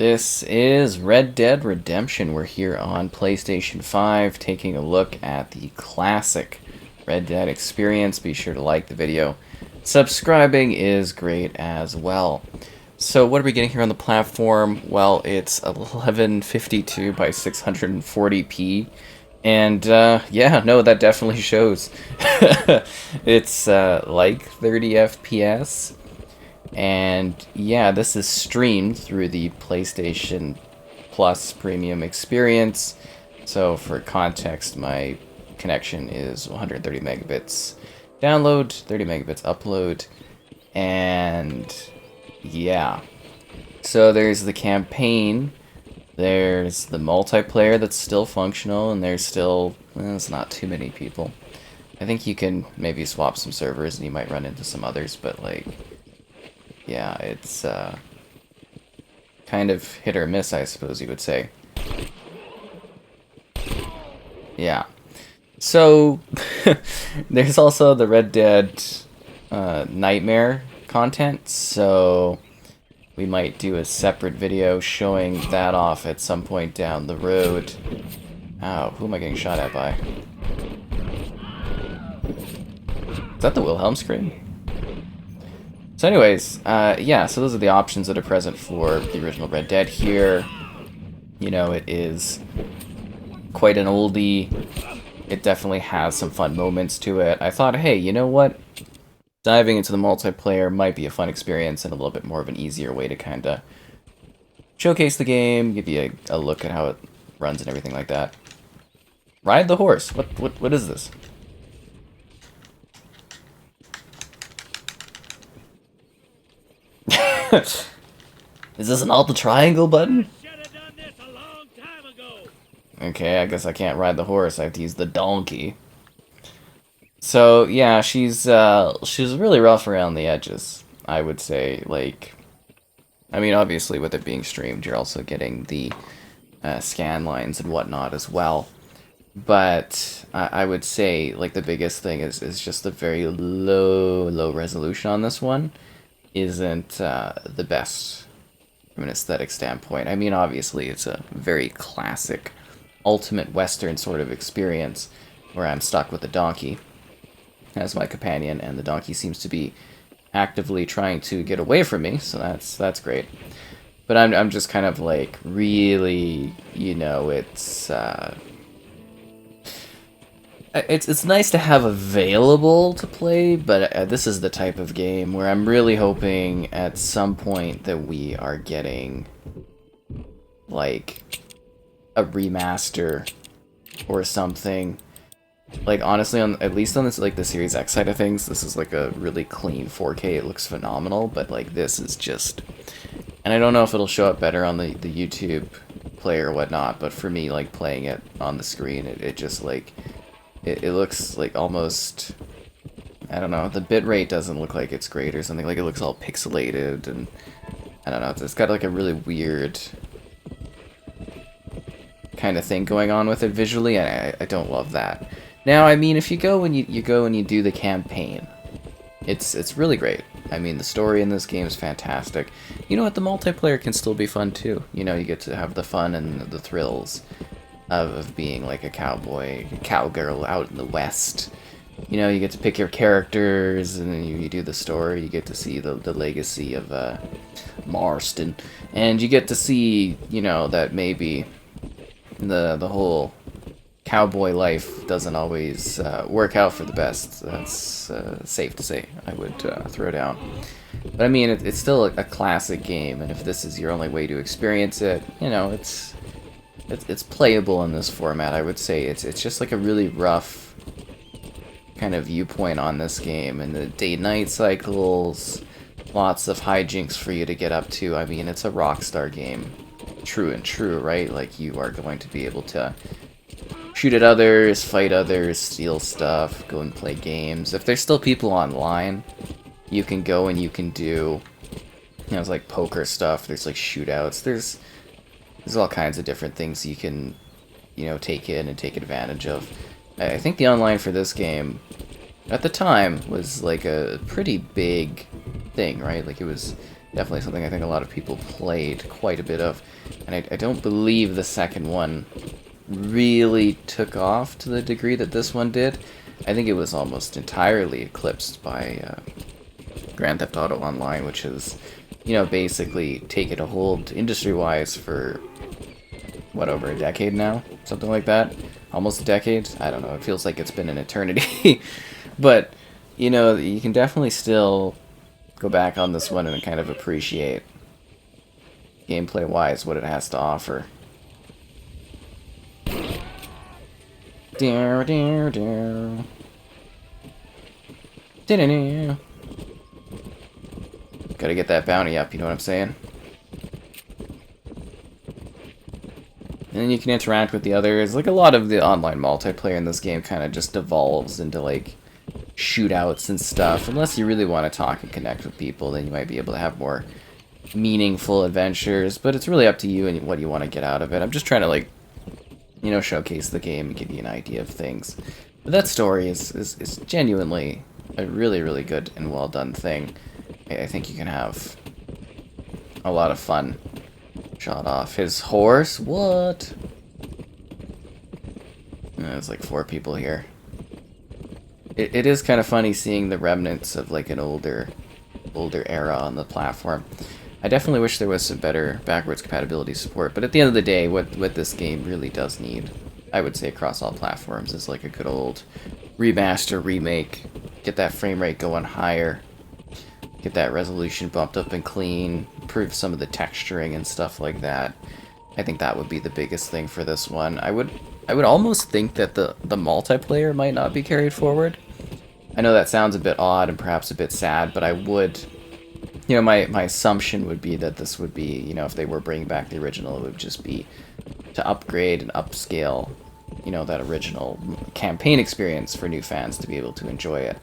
This is Red Dead Redemption. We're here on PlayStation 5 taking a look at the classic Red Dead experience. Be sure to like the video. Subscribing is great as well. So what are we getting here on the platform? Well, it's 1152 by 640p. And yeah, no, that definitely shows. It's like 30 FPS. And yeah, this is streamed through the PlayStation Plus Premium experience. So for context, my connection is 130 megabits download, 30 megabits upload, and yeah. So there's the campaign, there's the multiplayer that's still functional, and there's still, well, it's not too many people. I think you can maybe swap some servers and you might run into some others, but like, yeah, it's kind of hit or miss, I suppose you would say. Yeah. So, there's also the Red Dead Nightmare content, so we might do a separate video showing that off at some point down the road. Ow, who am I getting shot at by? Is that the Wilhelm scream? So anyways, yeah, so those are the options that are present for the original Red Dead here. You know, it is quite an oldie. It definitely has some fun moments to it. I thought, hey, you know what? Diving into the multiplayer might be a fun experience and a little bit more of an easier way to kind of showcase the game, give you a look at how it runs and everything like that. Ride the horse. What is this? Is this an alt the triangle button? Okay, I guess I can't ride the horse. I have to use the donkey. So yeah, she's really rough around the edges, I would say. Like, I mean, obviously with it being streamed, you're also getting the scan lines and whatnot as well. But I would say like the biggest thing is just the very low resolution on this one isn't the best from an aesthetic standpoint. I mean, obviously, it's a very classic, ultimate Western sort of experience where I'm stuck with a donkey as my companion, and the donkey seems to be actively trying to get away from me, so that's great. But I'm just kind of like really, you know, it's nice to have available to play, but this is the type of game where I'm really hoping at some point that we are getting like a remaster or something. Like honestly, at least on this like the Series X side of things, this is like a really clean 4K. It looks phenomenal, but like this is just, and I don't know if it'll show up better on the YouTube player or whatnot, but for me, like playing it on the screen, it just like it looks like almost, I don't know, the bitrate doesn't look like it's great or something. Like it looks all pixelated, and I don't know, it's got like a really weird kind of thing going on with it visually, and I don't love that. Now, I mean, if you go and you go and you do the campaign, it's really great. I mean, the story in this game is fantastic. You know what, the multiplayer can still be fun too. You know, you get to have the fun and the thrills of being like a cowboy, a cowgirl out in the West. You know, you get to pick your characters, and then you do the story. You get to see the legacy of Marston, and you get to see, you know, that maybe the whole cowboy life doesn't always work out for the best. That's safe to say, I would throw down. But I mean, it's still a classic game, and if this is your only way to experience it, you know, it's playable in this format. I would say it's just like a really rough kind of viewpoint on this game, and the day-night cycles, lots of hijinks for you to get up to. I mean, it's a Rockstar game, true and true, right? Like, you are going to be able to shoot at others, fight others, steal stuff, go and play games. If there's still people online, you can go and you can do, you know, it's like poker stuff, there's like shootouts, there's all kinds of different things you can, you know, take in and take advantage of. I think the online for this game, at the time, was like a pretty big thing, right? Like it was Definitely something I think a lot of people played quite a bit of. And I don't believe the second one really took off to the degree that this one did. I think it was almost entirely eclipsed by Grand Theft Auto Online, which is, you know, basically taken a hold industry-wise for, what, over a decade now? Something like that? Almost a decade? I don't know, it feels like it's been an eternity. But, you know, you can definitely still go back on this one and kind of appreciate, gameplay-wise, what it has to offer. Gotta get that bounty up, you know what I'm saying? And then you can interact with the others. Like, a lot of the online multiplayer in this game kind of just devolves into, like, shootouts and stuff. Unless you really want to talk and connect with people, then you might be able to have more meaningful adventures. But it's really up to you and what you want to get out of it. I'm just trying to, like, you know, showcase the game and give you an idea of things. But that story is genuinely a really, really good and well done thing. I think you can have a lot of fun. Shot off his horse? What? There's like 4 people here. It is kind of funny seeing the remnants of like an older era on the platform. I definitely wish there was some better backwards compatibility support, but at the end of the day, what this game really does need, I would say across all platforms, is like a good old remaster, remake. Get that frame rate going higher. Get that resolution bumped up and clean, improve some of the texturing and stuff like that. I think that would be the biggest thing for this one. I would almost think that the multiplayer might not be carried forward. I know that sounds a bit odd and perhaps a bit sad, but I would, you know, my assumption would be that this would be, you know, if they were bringing back the original, it would just be to upgrade and upscale, you know, that original campaign experience for new fans to be able to enjoy it.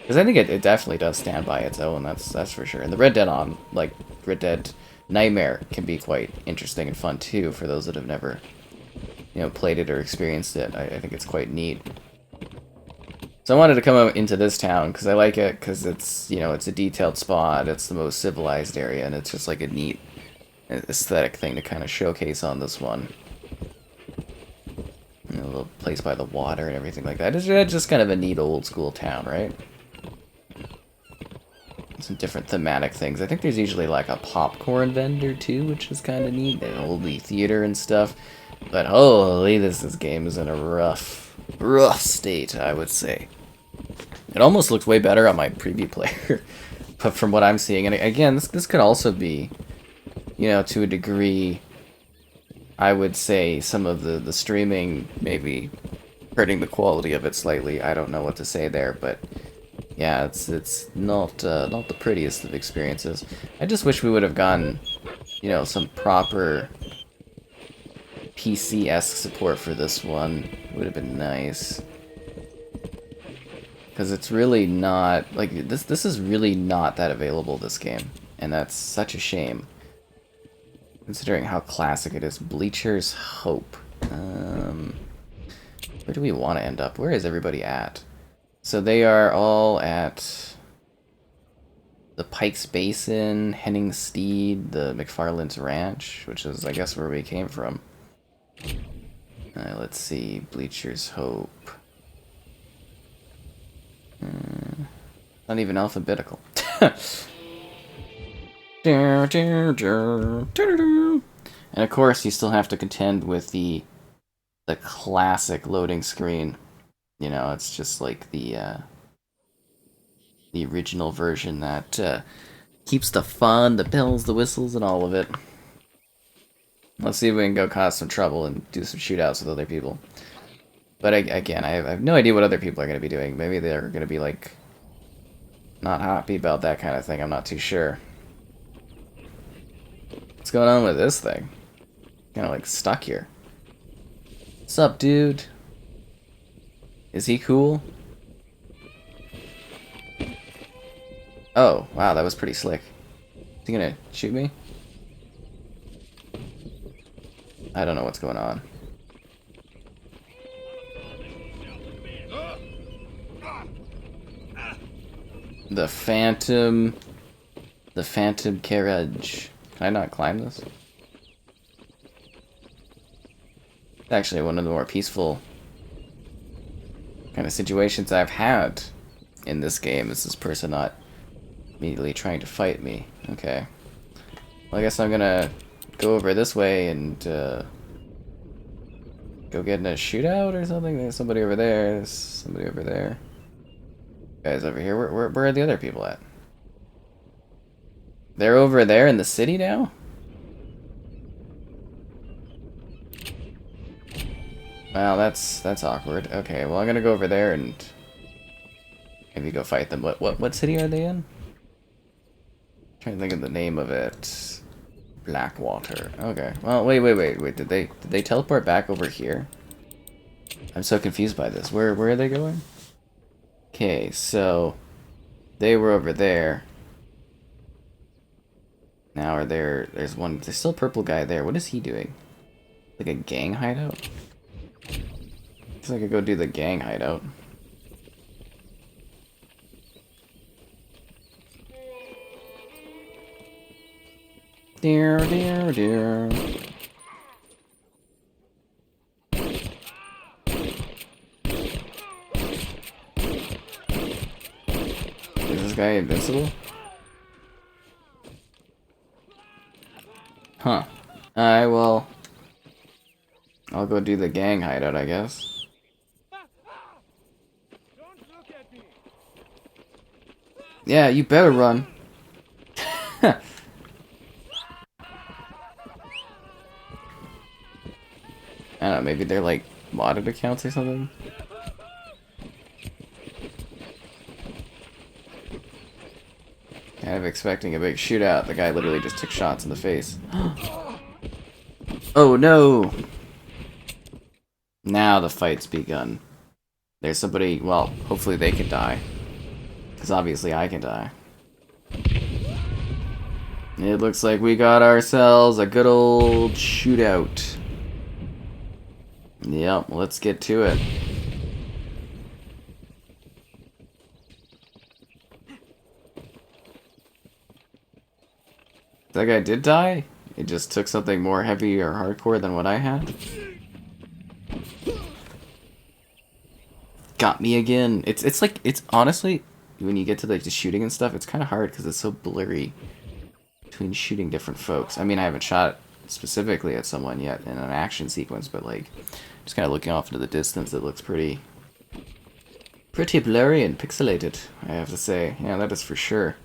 Because I think it definitely does stand by its own, that's for sure. And the Red Dead Nightmare can be quite interesting and fun too for those that have never, you know, played it or experienced it. I think it's quite neat. So I wanted to come out into this town because I like it because it's, you know, it's a detailed spot, it's the most civilized area, and it's just like a neat aesthetic thing to kind of showcase on this one. You know, a little place by the water and everything like that. It's just kind of a neat old school town, right? Some different thematic things. I think there's usually like a popcorn vendor too, which is kind of neat. An oldie theater and stuff. But holy, this game is in a rough state, I would say. It almost looked way better on my preview player, but from what I'm seeing, and again, this could also be, you know, to a degree, I would say some of the streaming maybe hurting the quality of it slightly. I don't know what to say there, but yeah, it's not the prettiest of experiences. I just wish we would have gotten, you know, some proper PC-esque support for this one. Would have been nice. Because it's really not, like, this is really not that available, this game. And that's such a shame. Considering how classic it is. Bleacher's Hope. Where do we want to end up? Where is everybody at? So they are all at the Pikes Basin, Henningsteed, the McFarland's Ranch, which is, I guess, where we came from. Let's see. Bleacher's Hope. Not even alphabetical. And of course, you still have to contend with the classic loading screen. You know, it's just like the original version that keeps the fun, the bells, the whistles, and all of it. Let's see if we can go cause some trouble and do some shootouts with other people. But again, I have no idea what other people are going to be doing. Maybe they're going to be, like, not happy about that kind of thing. I'm not too sure. What's going on with this thing? Kind of, like, stuck here. What's up, dude? Is he cool? Oh, wow, that was pretty slick. Is he gonna shoot me? I don't know what's going on. The Phantom The Phantom Carriage. Can I not climb this? It's actually one of the more peaceful kind of situations I've had in this game. Is this person not immediately trying to fight me? Okay. Well, I guess I'm gonna go over this way and go get in a shootout or something. There's somebody over there. There's somebody over there. Guys over here. Where are the other people at? They're over there in the city now? Well, that's awkward. Okay, well I'm gonna go over there and maybe go fight them. What city are they in? I'm trying to think of the name of it. Blackwater. Okay. Well, wait. Did they teleport back over here? I'm so confused by this. Where are they going? Okay, so they were over there. Now are there's still a purple guy there. What is he doing? Like a gang hideout? Guess I could go do the gang hideout. Dear. Is this guy invincible? Huh. Alright, well, I'll go do the gang hideout, I guess. Yeah, you better run. I don't know, maybe they're like modded accounts or something? Kind of expecting a big shootout. The guy literally just took shots in the face. Oh no! Now the fight's begun. There's somebody, well, hopefully they can die. Because obviously I can die. It looks like we got ourselves a good old shootout. Yep, let's get to it. That guy did die? It just took something more heavy or hardcore than what I had? Got me again. It's like, it's honestly, when you get to like the shooting and stuff, it's kind of hard because it's so blurry between shooting different folks. I mean, I haven't shot specifically at someone yet in an action sequence, but like, just kind of looking off into the distance, it looks pretty blurry and pixelated, I have to say. Yeah, that is for sure.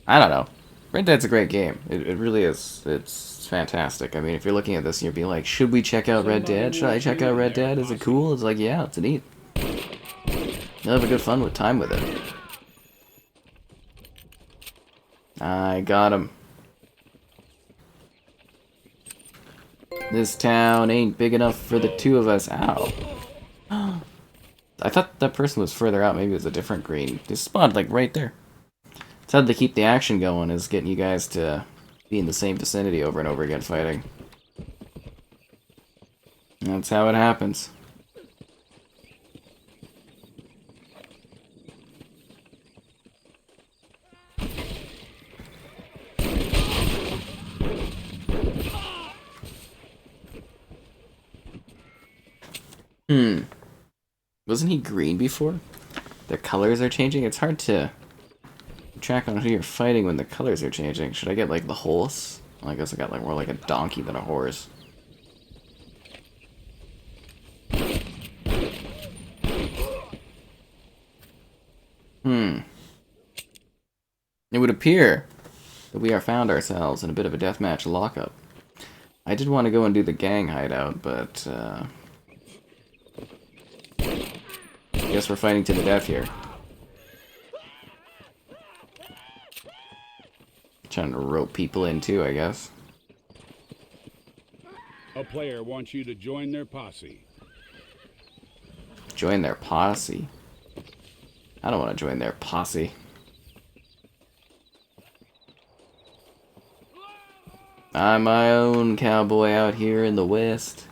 I don't know. Red Dead's a great game. It really is. It's fantastic. I mean, if you're looking at this and you're being like, should we check out Red Dead? Should I check out Red Dead? Is it cool? It's like, yeah, it's neat. You'll have a good fun with time with it. I got him. This town ain't big enough for the two of us. Ow. I thought that person was further out. Maybe it was a different green. They spawned like right there. It's how to keep the action going, is getting you guys to be in the same vicinity over and over again fighting. That's how it happens. Wasn't he green before? Their colors are changing? It's hard to track on who you're fighting when the colors are changing. Should I get like the horse? Well, I guess I got like more like a donkey than a horse. It would appear that we are found ourselves in a bit of a deathmatch lockup. I did want to go and do the gang hideout, but I guess we're fighting to the death here. Trying to rope people in too, I guess. A player wants you to join their posse. Join their posse? I don't want to join their posse. I'm my own cowboy out here in the West.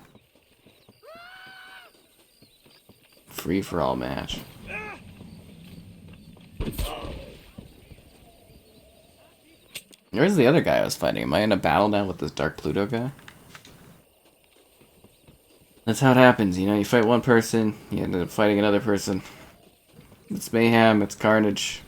Free-for-all match. Where's the other guy I was fighting? Am I in a battle now with this Dark Pluto guy? That's how it happens, you know, you fight one person, you end up fighting another person. It's mayhem, it's carnage.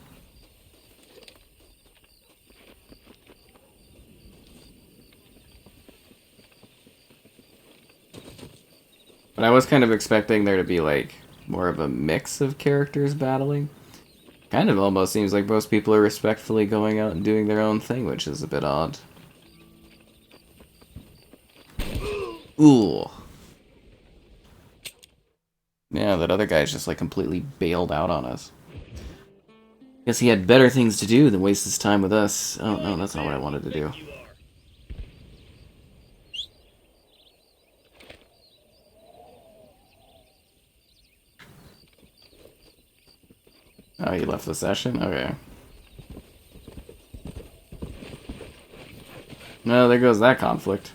But I was kind of expecting there to be, like, more of a mix of characters battling. Kind of almost seems like most people are respectfully going out and doing their own thing, which is a bit odd. Ooh. Yeah, that other guy's just, like, completely bailed out on us. Guess he had better things to do than waste his time with us. Oh, no, that's not what I wanted to do. Oh, you left the session? Okay. No, there goes that conflict.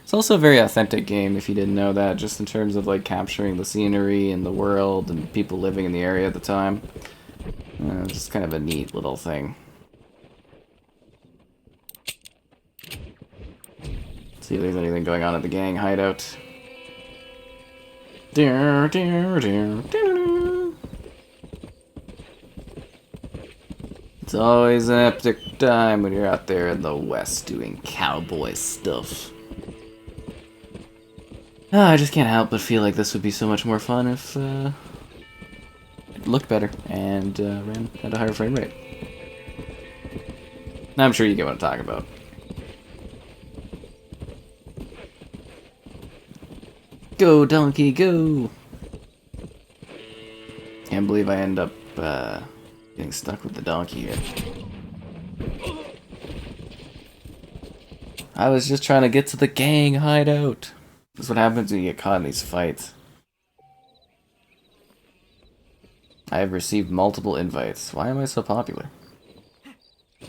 It's also a very authentic game, if you didn't know that, just in terms of, like, capturing the scenery and the world and people living in the area at the time. It's just kind of a neat little thing. See if there's anything going on at the gang hideout. Dear, dear, dear, dear. It's always an epic time when you're out there in the West doing cowboy stuff. I just can't help but feel like this would be so much more fun if it looked better and ran at a higher frame rate. I'm sure you get what I'm talking about. Go, donkey, go! Can't believe I end up getting stuck with the donkey here. I was just trying to get to the gang hideout. This is what happens when you get caught in these fights. I have received multiple invites. Why am I so popular?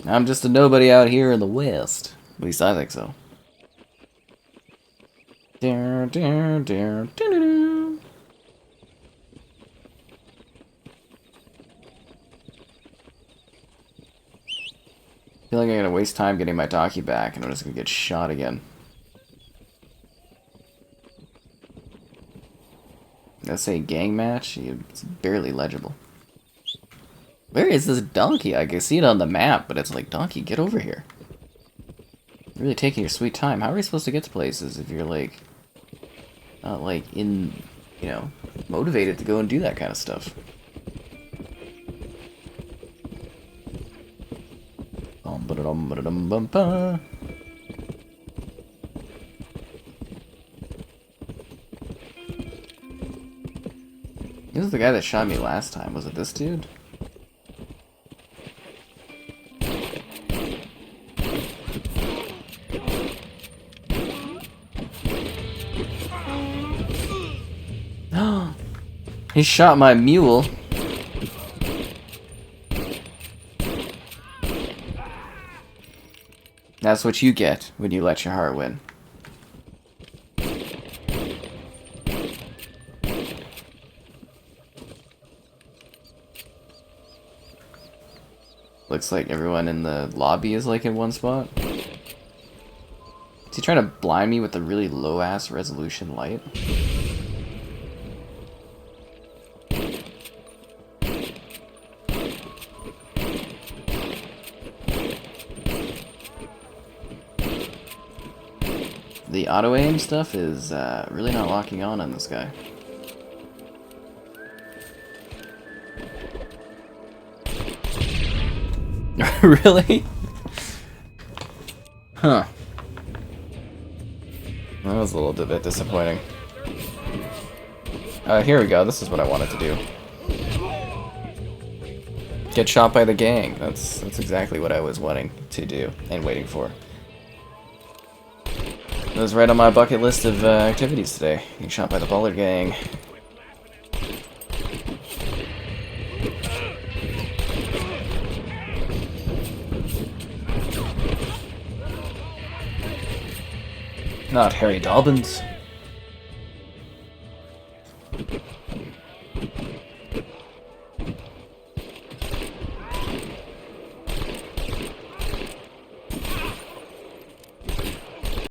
I'm just a nobody out here in the West. At least I think so. Dear, dear, dear, doo-doo-doo. I feel like I'm gonna waste time getting my donkey back and I'm just gonna get shot again. Let's say gang match? It's barely legible. Where is this donkey? I can see it on the map, but it's like, donkey, get over here. You're really taking your sweet time. How are we supposed to get to places if you're like, not like in, you know, motivated to go and do that kind of stuff? This is the guy that shot me last time. Was it this dude? He shot my mule. That's what you get when you let your heart win. Looks like everyone in the lobby is like in one spot. Is he trying to blind me with a really low-ass resolution light? The auto-aim stuff is really not locking on this guy. Really? Huh. That was a little bit disappointing. Here we go. This is what I wanted to do. Get shot by the gang. That's exactly what I was wanting to do and waiting for. It was right on my bucket list of activities today. Getting shot by the Baller gang. Not Harry Dobbins.